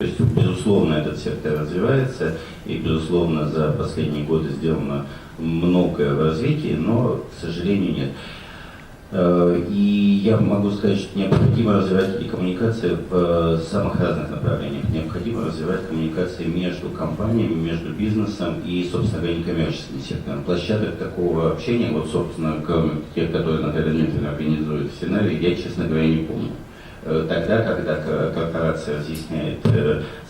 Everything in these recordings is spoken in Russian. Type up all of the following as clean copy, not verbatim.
То есть, безусловно, этот сектор развивается, и, безусловно, за последние годы сделано многое в развитии, но, к сожалению, нет. И я могу сказать, что необходимо развивать эти коммуникации в самых разных направлениях. Необходимо развивать коммуникации между компаниями, между бизнесом и, собственно говоря, некоммерческим сектором. Площадок такого общения, вот, собственно, кроме тех, которые Наталья Дмитриевна организует в Сценарии, я, честно говоря, не помню. Тогда, когда корпорация разъясняет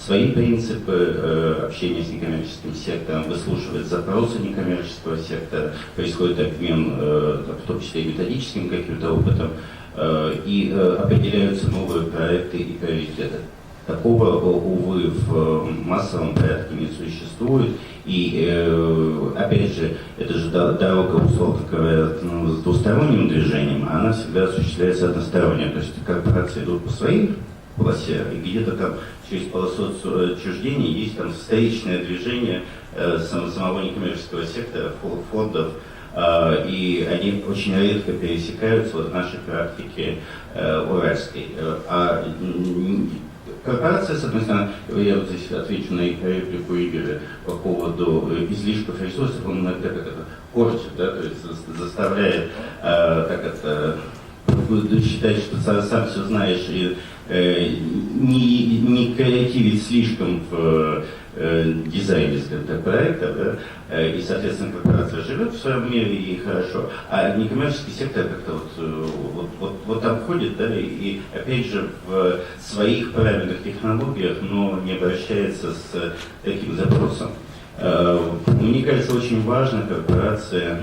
свои принципы общения с некоммерческим сектором, выслушивает запросы некоммерческого сектора, происходит обмен, в том числе и методическим каким-то опытом, и определяются новые проекты и приоритеты. Такого, увы, в массовом порядке не существует. И, опять же, это же дорога, условно говоря, с двусторонним движением, а она всегда осуществляется односторонне. То есть корпорации идут по своей полосе, и где-то там через полосу отчуждения есть там встречное движение самого некоммерческого сектора, фондов, и они очень редко пересекаются вот в нашей практике уральской. Корпорация, с одной стороны, я вот здесь отвечу на реплику Игоря по поводу излишков ресурсов, он иногда как это корчит, да, то есть заставляет считать, что сам все знаешь, и не креативить слишком в дизайне, скажем так, проекта, да, и, соответственно, корпорация живет в своем мире и хорошо, а некоммерческий сектор как-то вот там ходит, да, и опять же в своих правильных технологиях, но не обращается с таким запросом. Мне кажется, очень важно корпорация,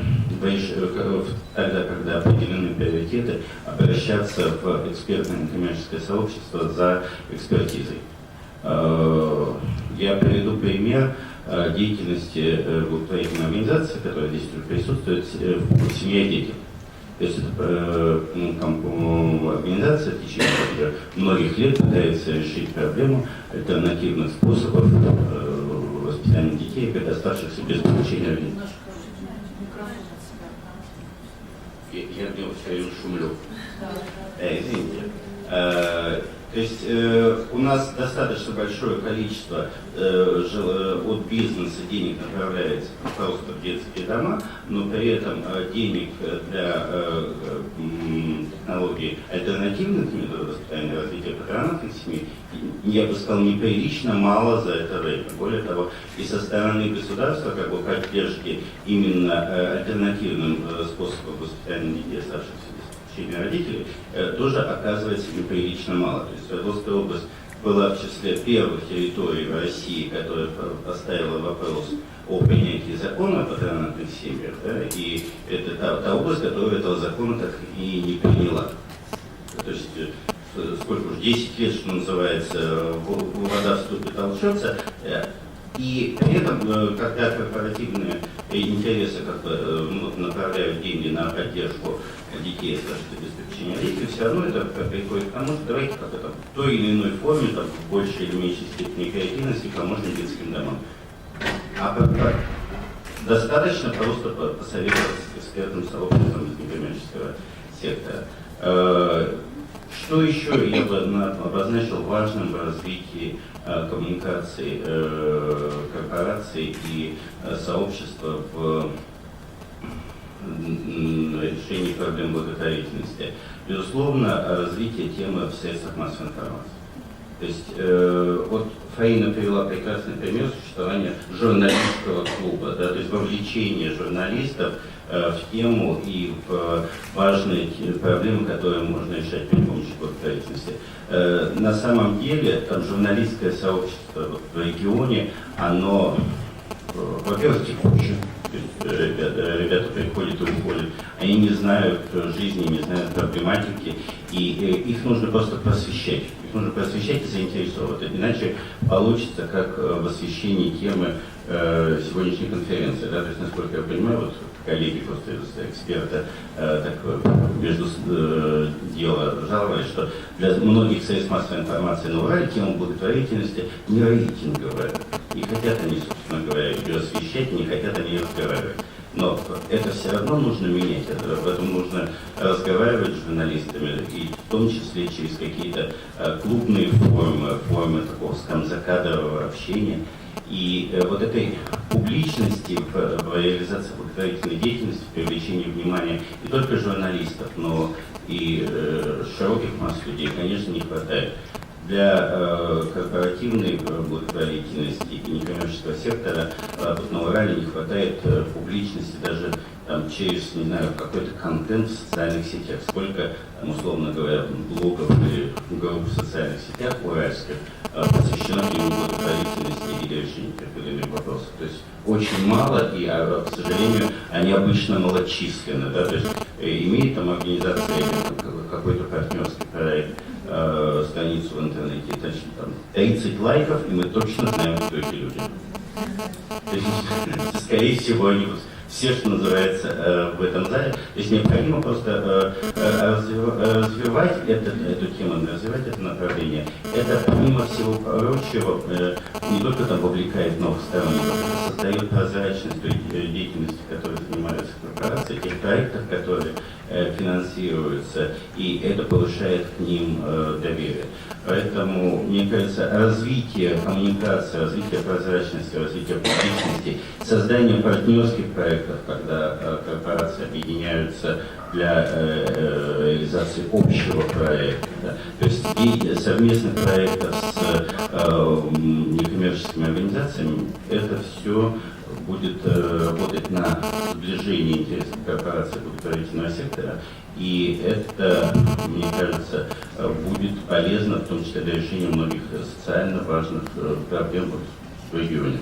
тогда, когда определены приоритеты, обращаться в экспертное некоммерческое сообщество за экспертизой. Я приведу пример деятельности благотворительной организации, которая здесь присутствует, «Семья и дети». То есть это организация в течение многих лет пытается решить проблему альтернативных способов воспитания детей, оставшихся без получения родителей. Я все шумлю. Извините. То есть у нас достаточно большое количество от бизнеса денег направляется просто в детские дома, но при этом денег для технологий альтернативных методов воспитания и развития патронатных семей, я бы сказал, неприлично мало за это время. Более того, и со стороны государства, как бы поддержки именно альтернативным способом воспитания детей, оставшихся родителей, тоже оказывается неприлично мало. То есть Свердловская область была в числе первых территорий в России, которая поставила вопрос о принятии закона о патронатных семьях, да, и это та область, которая этого закона так и не приняла. То есть сколько уж, 10 лет, что называется, вода в ступе толчется. И при этом, когда корпоративные интересы направляют деньги на поддержку детей, без попечения родителей, все равно это приходит к тому, что давайте как-то в той или иной форме, там, в большей или меньшей степени креативности поможем детским домам. Достаточно просто посоветоваться с экспертным сообществом из некоммерческого сектора. Что еще я бы обозначил важным в развитии коммуникации корпораций и сообщества в решении проблем благотворительности? Безусловно, развитие темы в средствах массовой информации. То есть вот Фаина привела прекрасный пример существования журналистского клуба, да, то есть вовлечение журналистов в тему и в важные проблемы, которые можно решать при помощи благотворительности. На самом деле, там журналистское сообщество в регионе, оно, во-первых, текучее. Ребята приходят и уходят, они не знают жизни, не знают проблематики, и их нужно просто просвещать. Их нужно просвещать и заинтересовывать. Иначе получится, как в освещении темы сегодняшней конференции. Да? То есть, насколько я понимаю, вот коллеги просто из эксперта так между дела жаловались, что для многих средств массовой информации на Урале тема благотворительности не рейтинговая. И хотят они, собственно говоря, ее освещать, не хотят они ее разговаривать. Но это все равно нужно менять, об этом нужно разговаривать с журналистами, и в том числе через какие-то клубные формы такого, скажем, закадрового общения. И вот этой публичности в реализации благотворительной деятельности, в привлечении внимания не только журналистов, но и широких масс людей, конечно, не хватает. Для корпоративной благотворительности и некоммерческого сектора тут на Урале не хватает публичности даже там, через, не знаю, какой-то контент в социальных сетях. Сколько, там, условно говоря, блогов или групп в социальных сетях уральских посвящено именно благотворительности или решению тех или иных вопросов. То есть очень мало, и, к сожалению, они обычно малочисленны. Да? То есть имеет там организация какой-то партнерский проект, страницу в интернете, значит, там 30 лайков, и мы точно знаем, кто эти люди. То есть, скорее всего, они все, что называется, в этом зале. То есть необходимо просто развивать эту тему, развивать это направление. Это, помимо всего прочего, не только там вовлекает новых сторонников, это создает прозрачность той деятельности, которой занимаются корпорации, тех проектов, которые финансируются, и это повышает к ним доверие. Поэтому, мне кажется, развитие коммуникации, развитие прозрачности, развитие публичности, создание партнерских проектов, когда корпорации объединяются для реализации общего проекта, да, то есть совместных проектов с некоммерческими организациями, это все будет работать на сближение интересов корпорации благотворительного сектора, и это, мне кажется, будет полезно, в том числе для решения многих социально важных проблем в регионе.